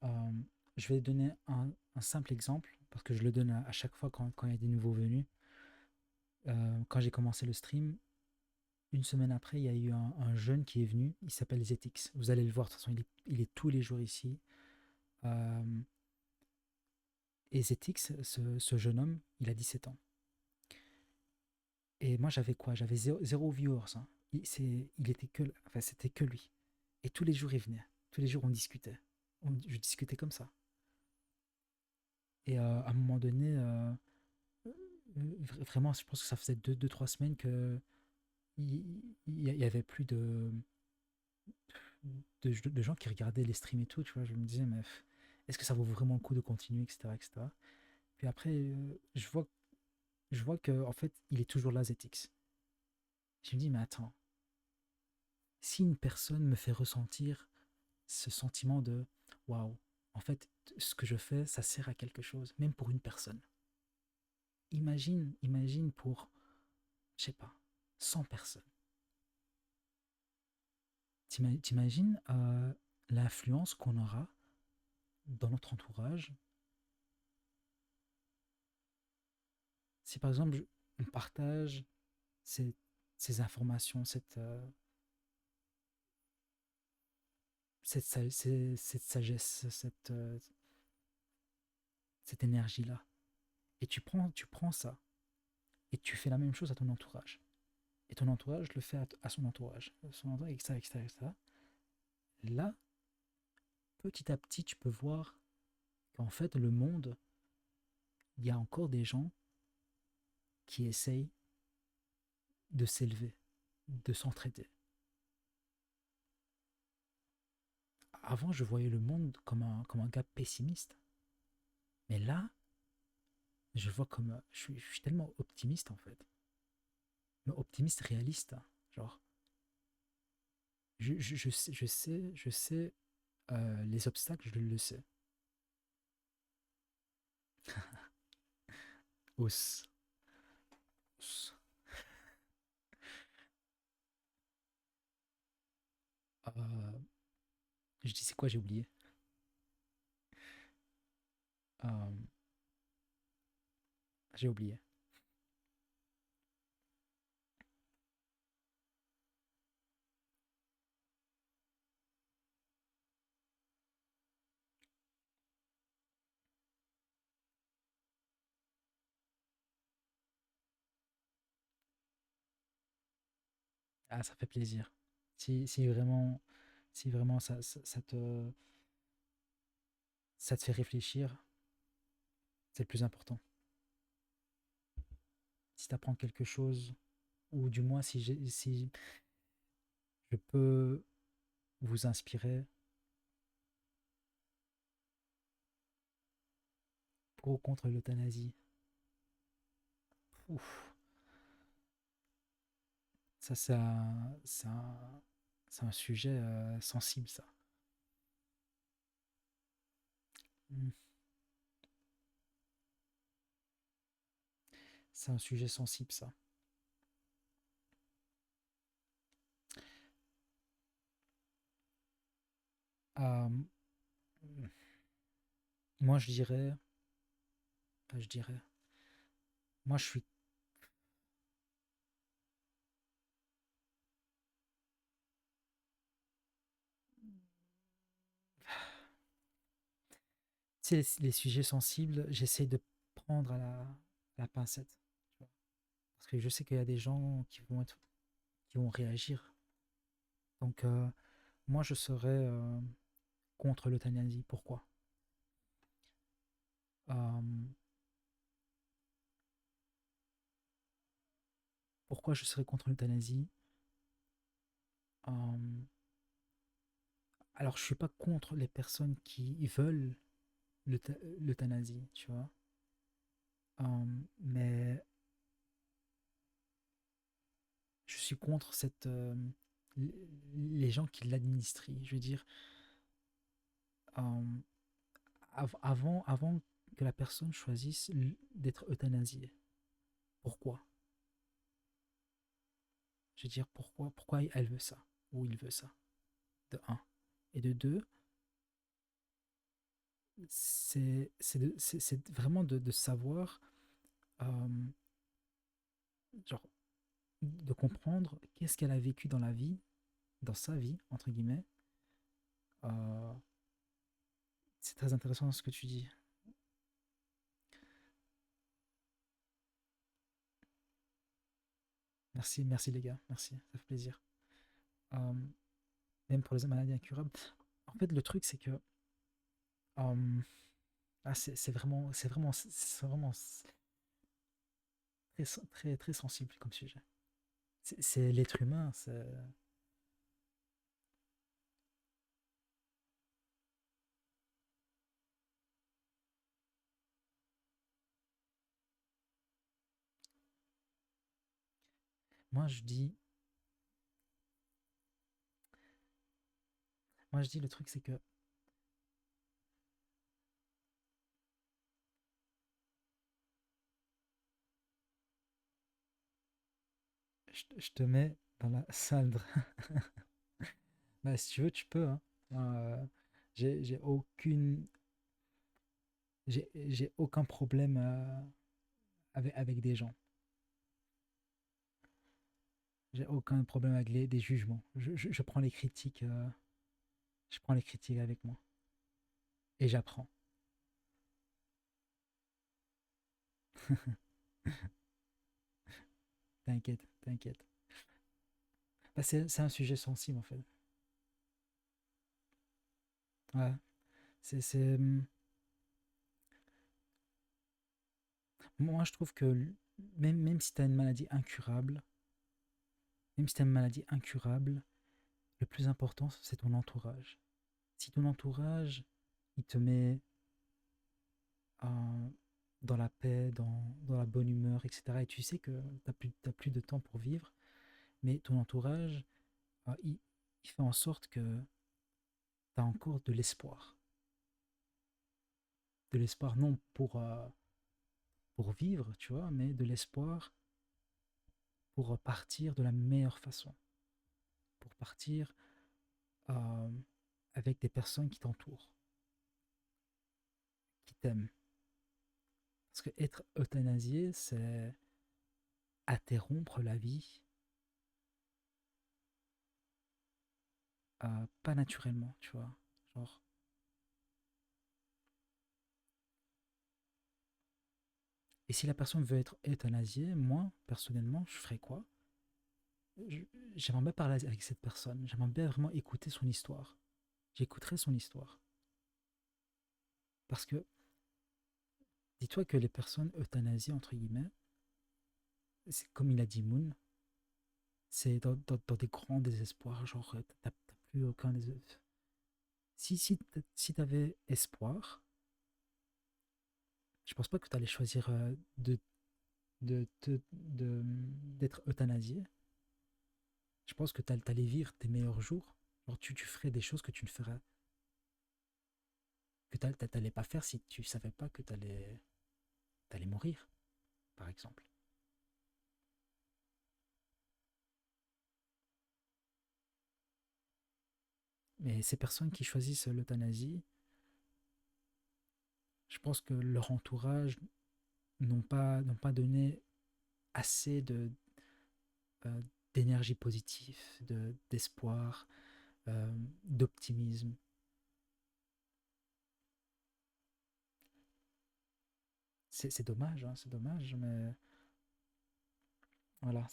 Euh, je vais donner un simple exemple, parce que je le donne à chaque fois quand il y a des nouveaux venus. Quand j'ai commencé le stream, une semaine après, il y a eu un jeune qui est venu, il s'appelle Zetix. Vous allez le voir, de toute façon, il est tous les jours ici. Euh, et Zetix, ce jeune homme, il a 17 ans. Et moi, j'avais quoi? J'avais zéro viewers, hein. Il était enfin, c'était que lui. Et tous les jours, il venait. Tous les jours, on discutait. Je discutais comme ça. Et à un moment donné, Vraiment, je pense que ça faisait 3 semaines que il y avait plus de gens qui regardaient les streams et tout, tu vois. Je me disais, mais est-ce que ça vaut vraiment le coup de continuer, etc., etc. Puis après, je vois que en fait, il est toujours là, ZX. Je me dis, mais attends, si une personne me fait ressentir ce sentiment de waouh, en fait, ce que je fais, ça sert à quelque chose, même pour une personne. Imagine pour, je sais pas, 100 personnes. T'imagines l'influence qu'on aura dans notre entourage si par exemple on partage ces, ces informations, cette sagesse, cette énergie-là. Et tu prends ça et tu fais la même chose à ton entourage. Et ton entourage le fait à son entourage. Son entourage, etc., etc., etc. Là, petit à petit, tu peux voir qu'en fait, le monde, il y a encore des gens qui essayent de s'élever, de s'entraider. Avant, je voyais le monde comme un gars pessimiste. Mais là, je vois comme. Je suis tellement optimiste en fait. Mais optimiste réaliste. Genre, je sais les obstacles, je le sais. Os. Os. Euh, je dis c'est quoi, j'ai oublié. Euh, j'ai oublié. Ah, ça fait plaisir. Si vraiment, si vraiment ça te fait réfléchir, c'est le plus important. Si tu apprends quelque chose, ou du moins si je peux vous inspirer pour ou contre l'euthanasie. Ouf, ça c'est un sujet sensible, ça. Mm. C'est un sujet sensible, ça. Euh, moi, je dirais, moi, je suis, tu sais, les sujets sensibles, j'essaie de prendre à la pincette, tu vois. Parce que je sais qu'il y a des gens qui vont réagir. Donc, moi, je serais contre l'euthanasie. Pourquoi? Euh, pourquoi je serais contre l'euthanasie? Euh, alors, je suis pas contre les personnes qui veulent l'euthanasie, tu vois. Mais je suis contre les gens qui l'administrent. Je veux dire, euh, avant que la personne choisisse d'être euthanasiée. Pourquoi? Je veux dire, pourquoi elle veut ça? Ou il veut ça? De un. Et de deux, c'est vraiment de savoir, euh, genre, de comprendre qu'est-ce qu'elle a vécu dans la vie, dans sa vie, entre guillemets. Euh, c'est très intéressant ce que tu dis. Merci, merci les gars, merci, ça fait plaisir. Euh, même pour les maladies incurables. En fait, le truc, c'est que c'est vraiment, très, très sensible comme sujet. C'est l'être humain. Moi, je dis, moi, je dis le truc, c'est que je te mets dans la cendre. Bah, si tu veux, tu peux, hein. Euh, j'ai aucune, j'ai aucun problème avec des gens. J'ai aucun problème avec des jugements. Je prends les critiques, je prends les critiques avec moi et j'apprends. T'inquiète, t'inquiète. Bah, c'est un sujet sensible en fait. Ouais, c'est, moi je trouve que même si tu as une maladie incurable, même si tu as une maladie incurable, le plus important c'est ton entourage. Si ton entourage il te met euh, dans la paix, dans la bonne humeur, etc. Et tu sais que t'as plus de temps pour vivre, mais ton entourage, il fait en sorte que tu as encore de l'espoir. De l'espoir non pour vivre, tu vois, mais de l'espoir pour partir de la meilleure façon, pour partir euh, avec des personnes qui t'entourent, qui t'aiment. Parce que être euthanasié, c'est interrompre la vie, pas naturellement, tu vois. Genre, et si la personne veut être euthanasiée, moi, personnellement, je ferais quoi? Je- J'aimerais bien parler avec cette personne. J'aimerais bien vraiment écouter son histoire. J'écouterai son histoire. Parce que, dis-toi que les personnes euthanasiées, entre guillemets, c'est comme il a dit Moon, c'est dans des grands désespoirs. Genre, t'as plus aucun désespoir. Si t'avais espoir, je pense pas que t'allais choisir d'être euthanasié. Je pense que t'allais vivre tes meilleurs jours. Genre, tu ferais des choses que tu ne ferais, que t'allais pas faire si tu savais pas que t'allais mourir, par exemple. Mais ces personnes qui choisissent l'euthanasie, je pense que leur entourage n'ont pas donné assez euh, d'énergie positive, d'espoir, d'optimisme. C'est dommage, hein, c'est dommage, mais voilà,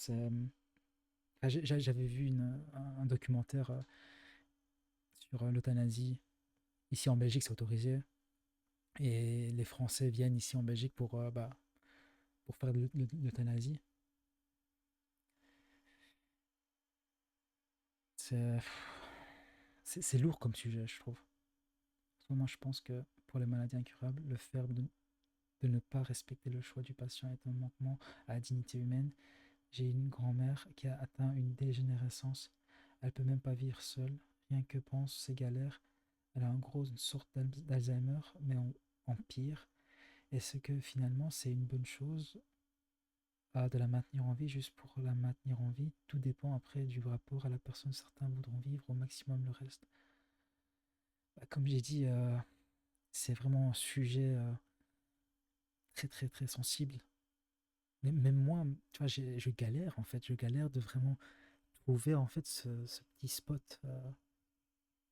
j'avais vu un documentaire sur l'euthanasie. Ici en Belgique, c'est autorisé. Et les Français viennent ici en Belgique pour faire de l'euthanasie. C'est c'est lourd comme sujet, je trouve. Moi, je pense que pour les maladies incurables, le fait de ne pas respecter le choix du patient est un manquement à la dignité humaine. J'ai une grand-mère qui a atteint une dégénérescence. Elle peut même pas vivre seule. Rien que pense ses galères. Elle a en gros une sorte d'Alzheimer, mais en pire. Est-ce que finalement c'est une bonne chose de la maintenir en vie juste pour la maintenir en vie? Tout dépend après du rapport à la personne. Certains voudront vivre au maximum le reste. Bah, comme j'ai dit, c'est vraiment un sujet très très très sensible. Même moi, tu vois, je galère en fait. Je galère de vraiment trouver en fait ce petit spot,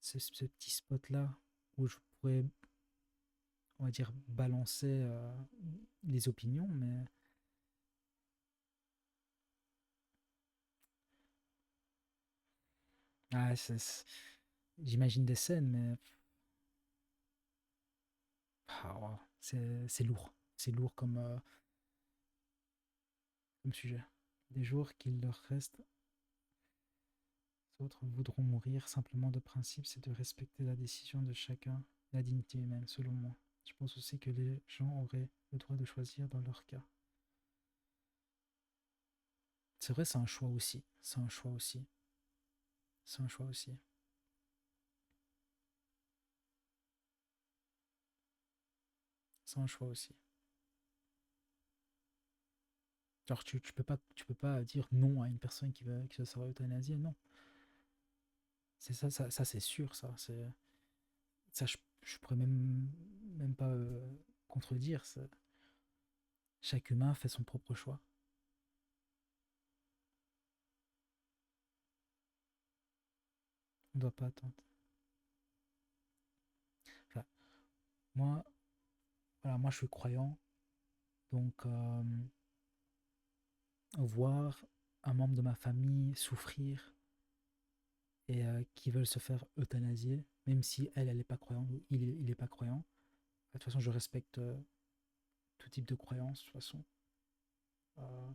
ce petit spot là où je pourrais, on va dire, balancer les opinions, mais ah, j'imagine des scènes, mais ah, wow, c'est lourd. C'est lourd comme comme sujet. Des jours qu'il leur reste, d'autres voudront mourir simplement de principe, c'est de respecter la décision de chacun, la dignité humaine, selon moi. Je pense aussi que les gens auraient le droit de choisir dans leur cas. C'est vrai, c'est un choix aussi. C'est un choix aussi. C'est un choix aussi. C'est un choix aussi. Genre, tu peux pas dire non à une personne qui va se faire euthanasier, non. C'est ça, ça c'est sûr, ça. Ça, je pourrais même pas contredire. Ça. Chaque humain fait son propre choix. On ne doit pas attendre. Enfin, moi, voilà, moi, je suis croyant, donc voir un membre de ma famille souffrir et qui veulent se faire euthanasier, même si elle n'est pas croyante ou il est pas croyant. De toute façon, je respecte tout type de croyance. De toute façon, euh,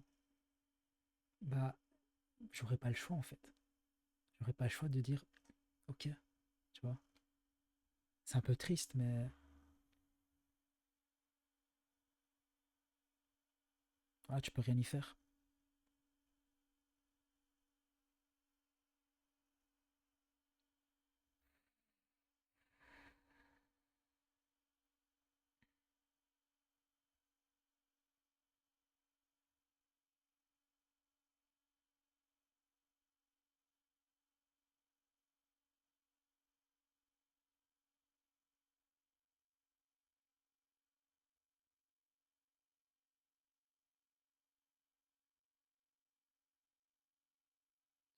bah, j'aurais pas le choix en fait. J'aurais pas le choix de dire, ok, tu vois. C'est un peu triste, mais ah, tu peux rien y faire.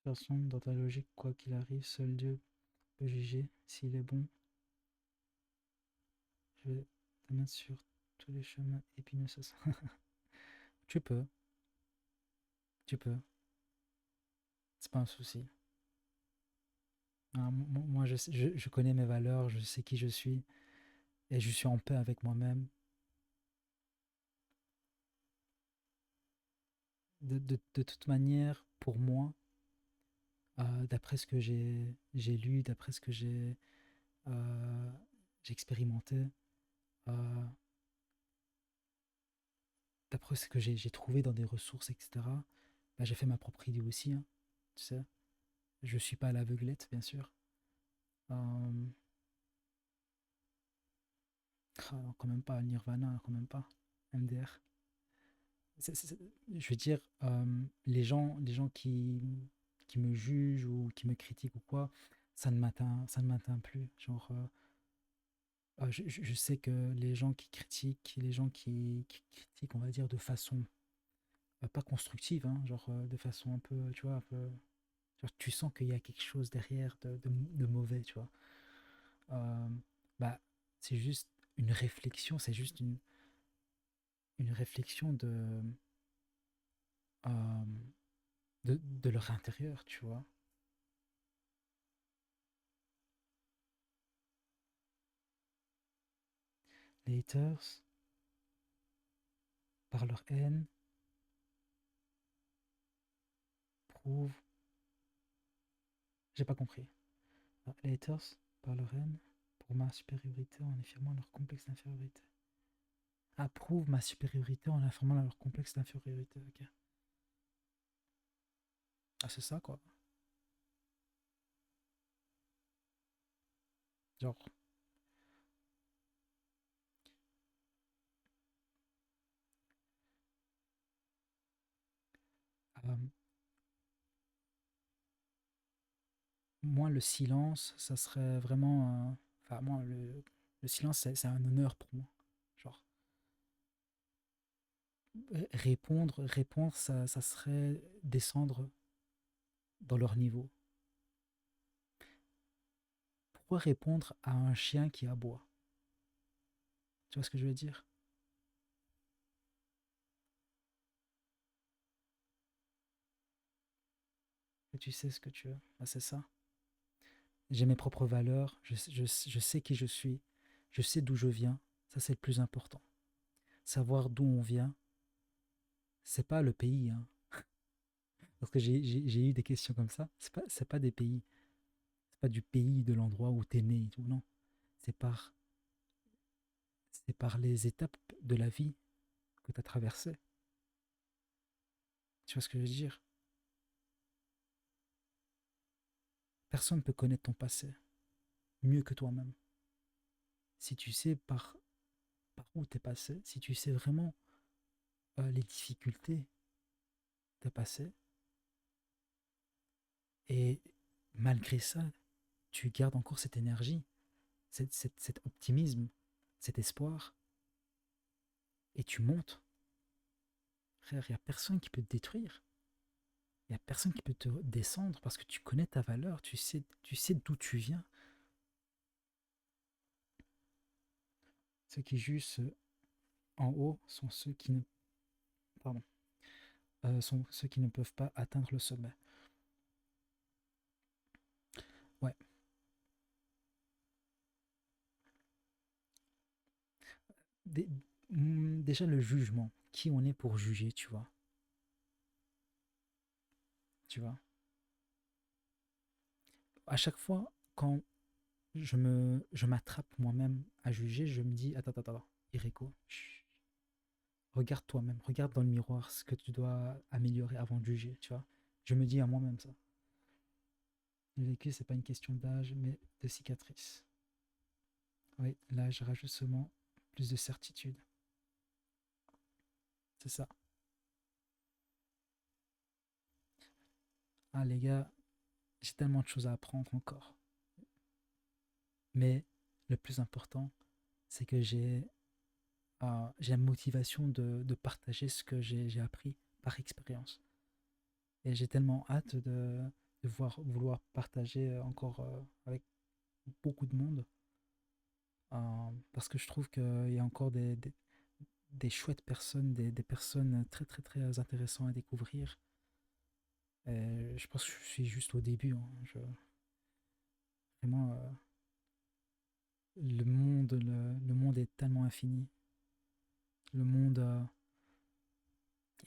De toute façon, dans ta logique, quoi qu'il arrive, seul Dieu peut juger s'il est bon. Je vais te mettre sur tous les chemins épineux. Tu peux, tu peux. C'est pas un souci. Ah, moi, je connais mes valeurs, je sais qui je suis et je suis en paix avec moi-même. De toute manière, pour moi, d'après ce que j'ai lu, d'après ce que euh, j'ai expérimenté, euh, d'après ce que j'ai trouvé dans des ressources, etc., bah, j'ai fait ma propre idée aussi. Hein, tu sais, je suis pas à l'aveuglette, bien sûr. Euh, quand même pas Nirvana, quand même pas MDR. Je veux dire, les gens qui me jugent ou qui me critiquent ou quoi, ça ne m'atteint plus. Genre, je sais que les gens qui critiquent, les gens qui critiquent, on va dire, de façon pas constructive, hein, genre de façon un peu, tu vois, un peu, genre, tu sens qu'il y a quelque chose derrière de mauvais, tu vois. Euh, bah, c'est juste une réflexion, c'est juste une réflexion euh, de leur intérieur, tu vois. Les haters, par leur haine, prouvent. J'ai pas compris. Les haters, par leur haine, pour ma supériorité en affirmant leur complexe d'infériorité. Approuvent ma supériorité en affirmant leur complexe d'infériorité. Ok. Ah, c'est ça, quoi. Genre, euh, moi, le silence, ça serait vraiment. Enfin, moi, le silence, c'est un honneur pour moi. Genre, répondre, ça serait descendre dans leur niveau. Pourquoi répondre à un chien qui aboie? Tu vois ce que je veux dire? Et tu sais ce que tu veux. Ah, c'est ça. J'ai mes propres valeurs, je sais qui je suis, je sais d'où je viens. Ça, c'est le plus important. Savoir d'où on vient, c'est pas le pays, hein. Parce que j'ai eu des questions comme ça. C'est pas des pays. C'est pas du pays, de l'endroit où t'es né et tout. Non. C'est par, c'est par les étapes de la vie que t'as traversées. Tu vois ce que je veux dire? Personne ne peut connaître ton passé mieux que toi-même. Si tu sais par où t'es passé, si tu sais vraiment les difficultés que t'as passées, et malgré ça, tu gardes encore cette énergie, cet optimisme, cet espoir, et tu montes. Frère, il n'y a personne qui peut te détruire. Il n'y a personne qui peut te descendre parce que tu connais ta valeur, tu sais d'où tu viens. Ceux qui jugent en haut sont ceux qui ne, pardon, sont ceux qui ne peuvent pas atteindre le sommet. Ouais. Dé- Déjà le jugement, qui on est pour juger, tu vois. Tu vois. À chaque fois, quand je m'attrape moi-même à juger, je me dis, attends, Ireko, regarde toi-même, regarde dans le miroir ce que tu dois améliorer avant de juger, tu vois. Je me dis à moi-même ça. Le vécu, c'est pas une question d'âge, mais de cicatrices. Oui, l'âge rajoute seulement plus de certitude. C'est ça. Ah les gars, j'ai tellement de choses à apprendre encore. Mais le plus important, c'est que j'ai la motivation de partager ce que j'ai appris par expérience. Et j'ai tellement hâte de vouloir partager encore avec beaucoup de monde. Parce que je trouve qu'il y a encore des chouettes personnes, des personnes très très très intéressantes à découvrir. Et je pense que je suis juste au début, hein. Vraiment, le monde est tellement infini. Le monde,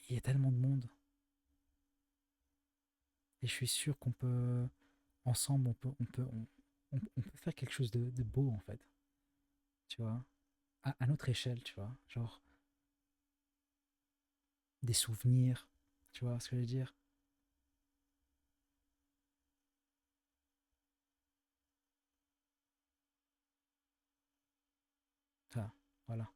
il y a tellement de monde. Et je suis sûr qu'on peut, ensemble, on peut faire quelque chose de beau, en fait. Tu vois, à notre échelle, tu vois. Genre, des souvenirs, tu vois ce que je veux dire? Ça, voilà.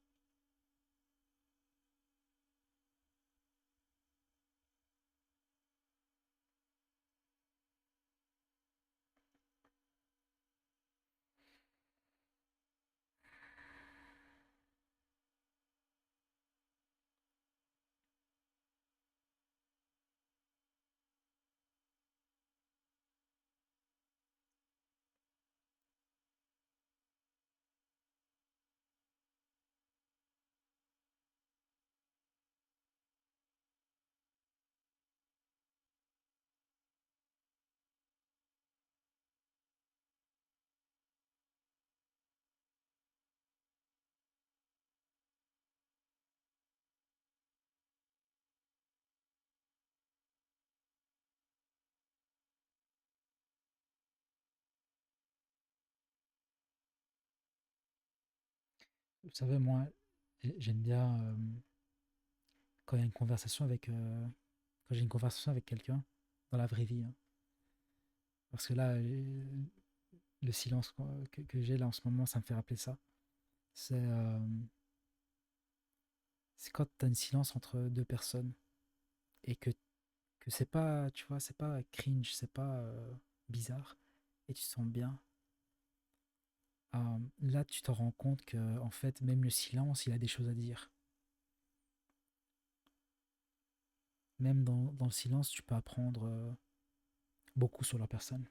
Vous savez, moi, j'aime bien quand il y a une conversation quand j'ai une conversation avec quelqu'un dans la vraie vie, hein. Parce que là, le silence que j'ai là en ce moment, ça me fait rappeler ça. C'est c'est quand tu as un silence entre deux personnes et que c'est pas, tu vois, c'est pas cringe, c'est pas bizarre et tu te sens bien. Là, tu te rends compte que, en fait, même le silence, il a des choses à dire. Même dans le silence, tu peux apprendre beaucoup sur la personne.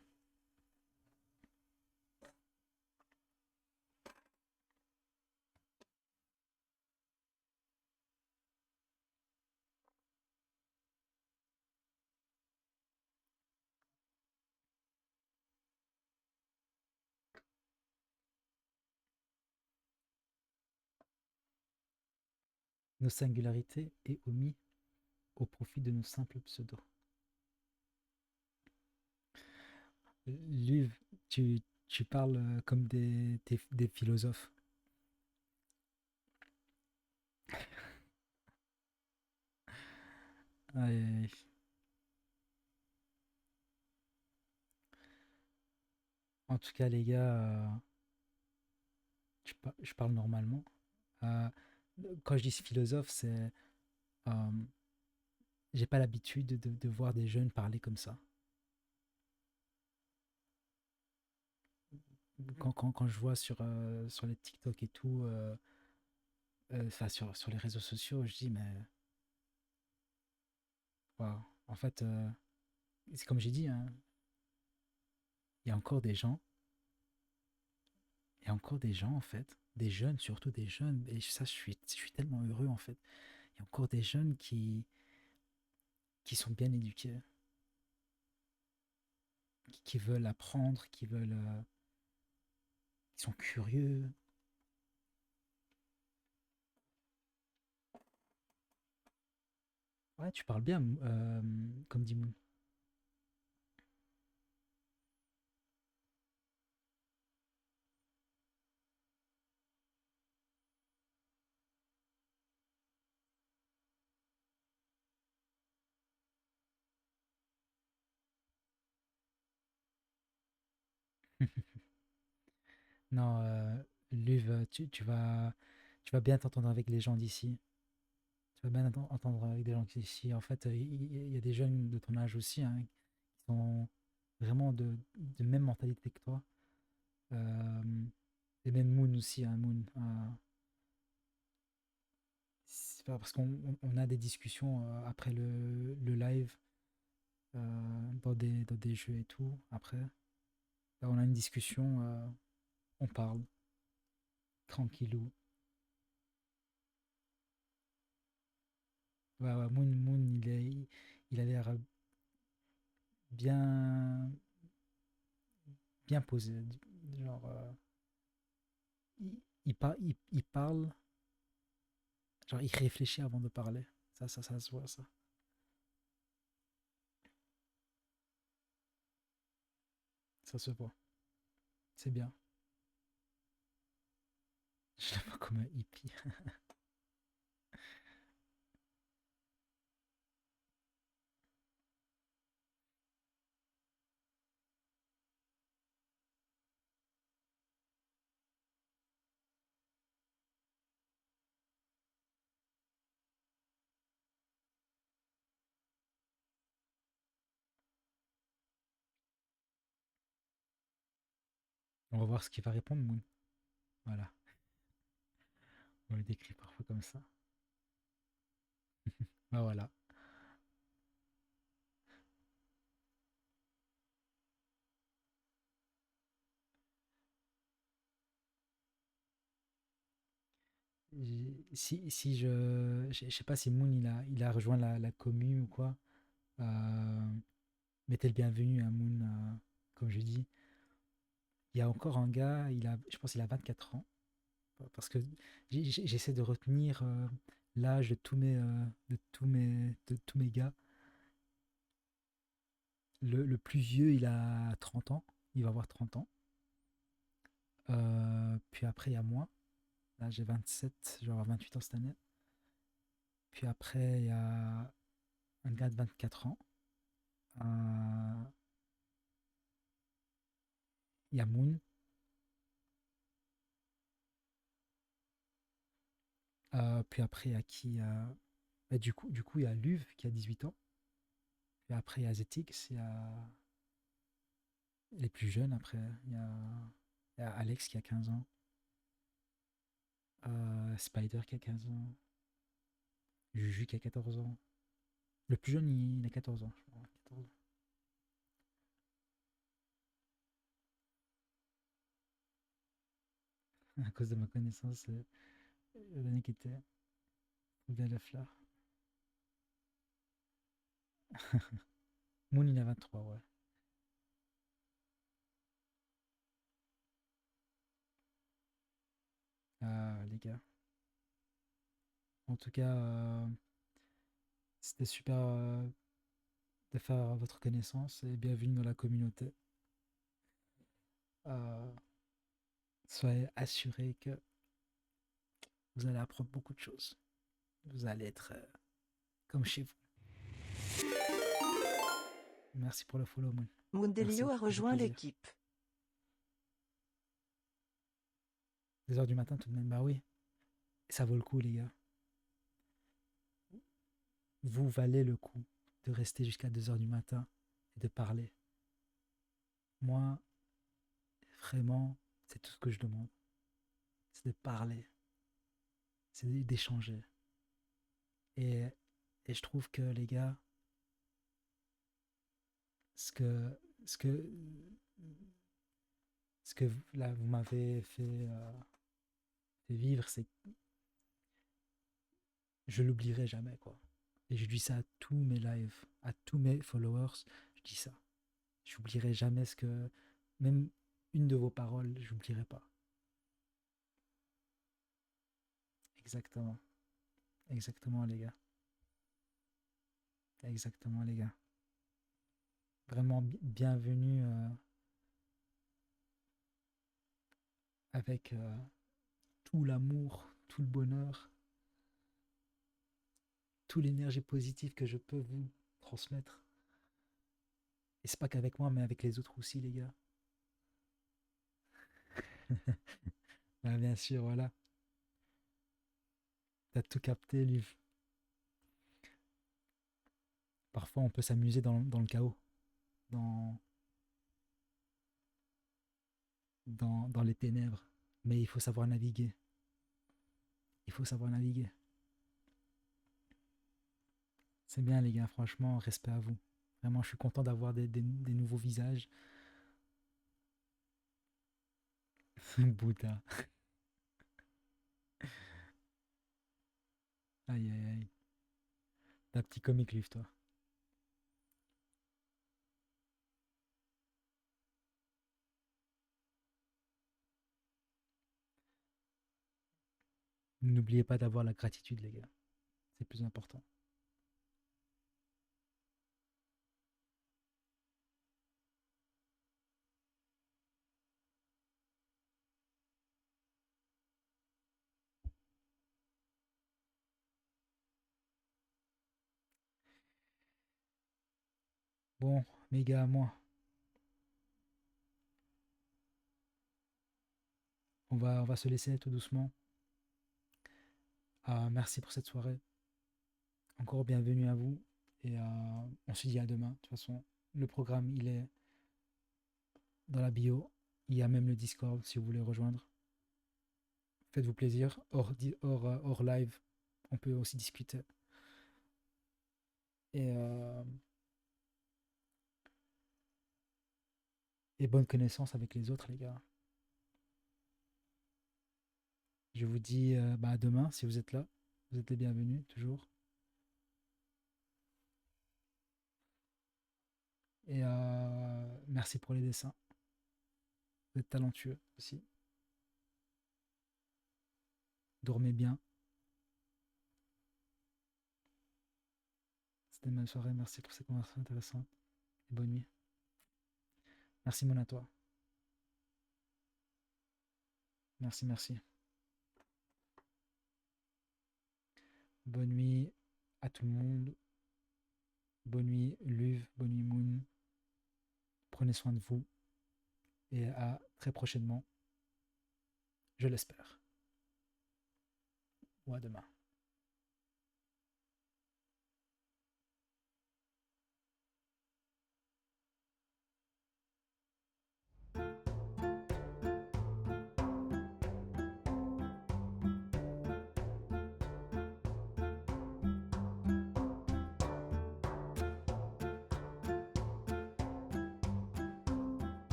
Nos singularités et omis. au profit de nos simples pseudos. Luv, tu parles comme des philosophes. Aïe, aïe, aïe. En tout cas, les gars, je parle normalement. Euh, Quand je dis philosophe, c'est euh, j'ai pas l'habitude de voir des jeunes parler comme ça. Quand je vois sur les TikTok et tout, enfin sur les réseaux sociaux, je dis, mais waouh, en fait, c'est comme j'ai dit, hein, il y a encore des gens, il y a encore des gens, en fait, des jeunes, surtout des jeunes, et ça, je suis tellement heureux, en fait. Il y a encore des jeunes qui sont bien éduqués, qui veulent apprendre, qui sont curieux. Ouais, tu parles bien, comme dit Moon. Non, Luv, tu vas bien t'entendre avec les gens d'ici. Tu vas bien entendre avec des gens d'ici. En fait, il y a des jeunes de ton âge aussi, hein, qui sont vraiment de même mentalité que toi. Euh, et même Moon aussi, hein, Moon. C'est pas parce qu'on a des discussions après le live dans des jeux et tout. Après, là, on a une discussion, on parle tranquillou. Ouais, ouais, Moon, il a l'air bien, bien posé. Genre, il parle, genre, il réfléchit avant de parler. Ça se voit, ça. Ça se voit. C'est bien. Je le vois comme un hippie. On va voir ce qu'il va répondre, Moon. Voilà. On le décrit parfois comme ça. Bah voilà. Si je sais pas si Moon il a rejoint la commune ou quoi. Euh, Mettez le bienvenu à Moon, comme je dis. Il y a encore un gars, je pense qu'il a 24 ans. Parce que j'essaie de retenir l'âge de tous mes gars. Le plus vieux, il a 30 ans. Il va avoir 30 ans. Puis après, il y a moi. Là, j'ai 27, je vais avoir 28 ans cette année. Puis après, il y a un gars de 24 ans. Euh, il y a Moon. Puis après, il y a qui bah, du coup, il y a Luv qui a 18 ans. Puis après, il y a Zetix. Il y a les plus jeunes. Après, il y a Alex qui a 15 ans. Spider qui a 15 ans. Juju qui a 14 ans. Le plus jeune, il a 14 ans, je crois. 14 ans. À cause de ma connaissance, l'année qui était bien la fleur. Moon, il a 23, ouais. Les gars. En tout cas, C'était super de faire votre connaissance et bienvenue dans la communauté. Euh, Soyez assurés que vous allez apprendre beaucoup de choses. Vous allez être comme chez vous. Merci pour le follow, Moon. Moondelio Merci, a ça fait rejoint plaisir. l'équipe. 2 heures du matin tout de même, bah oui. Ça vaut le coup, les gars. Vous valez le coup de rester jusqu'à 2 heures du matin et de parler. Moi, vraiment, c'est tout ce que je demande. C'est de parler. C'est d'échanger. Et, et je trouve que, les gars, ce que, ce que, ce que là, vous m'avez fait vivre, c'est que je l'oublierai jamais, quoi. Et je dis ça à tous mes lives, à tous mes followers, je dis ça. J'oublierai jamais ce que, même une de vos paroles, j'oublierai pas. Exactement, exactement, les gars. Exactement, les gars. Vraiment bienvenue avec tout l'amour, tout le bonheur, toute l'énergie positive que je peux vous transmettre. Et c'est pas qu'avec moi, mais avec les autres aussi, les gars. Bah, bien sûr, voilà. T'as tout capté, Liv. Parfois, on peut s'amuser dans le chaos, dans, dans les ténèbres. Mais il faut savoir naviguer. Il faut savoir naviguer. C'est bien, les gars. Franchement, respect à vous. Vraiment, je suis content d'avoir des nouveaux visages. Bouddha. Aïe, aïe, aïe. T'as petit comique, Liv, toi. N'oubliez pas d'avoir la gratitude, les gars. C'est plus important. Bon, mes gars, moi, on va se laisser tout doucement. Merci pour cette soirée. Encore bienvenue à vous. Et on se dit à demain. De toute façon, le programme, il est dans la bio. Il y a même le Discord si vous voulez rejoindre. Faites-vous plaisir. Hors live, on peut aussi discuter. Et, et bonne connaissance avec les autres, les gars. Je vous dis bah, à demain si vous êtes là. Vous êtes les bienvenus, toujours. Et merci pour les dessins. Vous êtes talentueux aussi. Dormez bien. C'était une bonne soirée. Merci pour cette conversation intéressante. Et bonne nuit. Merci, mon à toi. Merci, merci. Bonne nuit à tout le monde. Bonne nuit, Luv. Bonne nuit, Moon. Prenez soin de vous. Et à très prochainement. Je l'espère. Ou à demain.